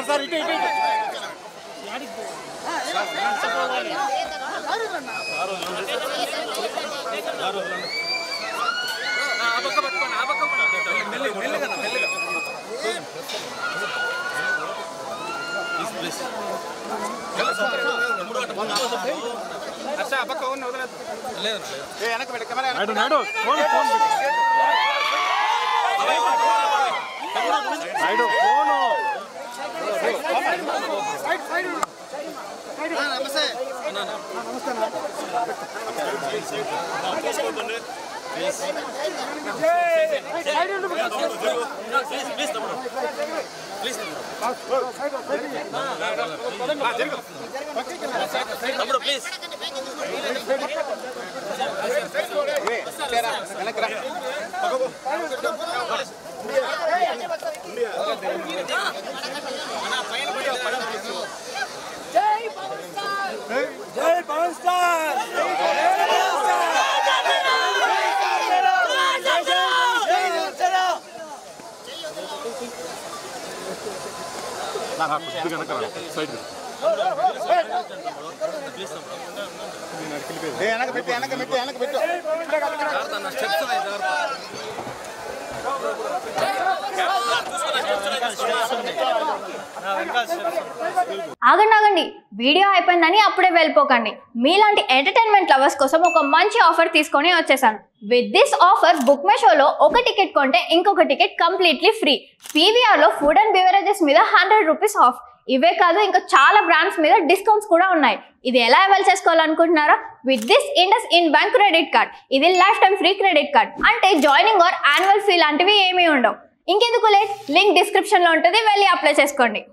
Sir ఇటు ఇటు ఆగండి వీడియో అయిపోయిందని అప్పుడే వెళ్ళిపోకండి. మీలాంటి ఎంటర్టైన్మెంట్ లవర్స్ కోసం ఒక మంచి ఆఫర్ తీసుకొని వచ్చేసాను. With this offer book my షోలో ఒక టికెట్ కొంటే ఇంకొక టికెట్ కంప్లీట్లీ ఫ్రీ. పీవీఆర్లో ఫుడ్ అండ్ బెవరేజెస్ మీద 100 రూపీస్ ఆఫ్. ఇవే కాదు ఇంకా చాలా బ్రాండ్స్ మీద డిస్కౌంట్స్ కూడా ఉన్నాయి. ఇది ఎలా అవైల్ చేసుకోవాలనుకుంటున్నారా? With this IndusInd bank credit card. ఇది lifetime free credit card. అంటే జాయినింగ్ ఆర్ యాన్యువల్ ఫీ లాంటివి ఏమీ ఉండవు. ఇంకెందుకు లేట్, లింక్ డిస్క్రిప్షన్లో ఉంటుంది, వెళ్ళి అప్లై చేసుకోండి.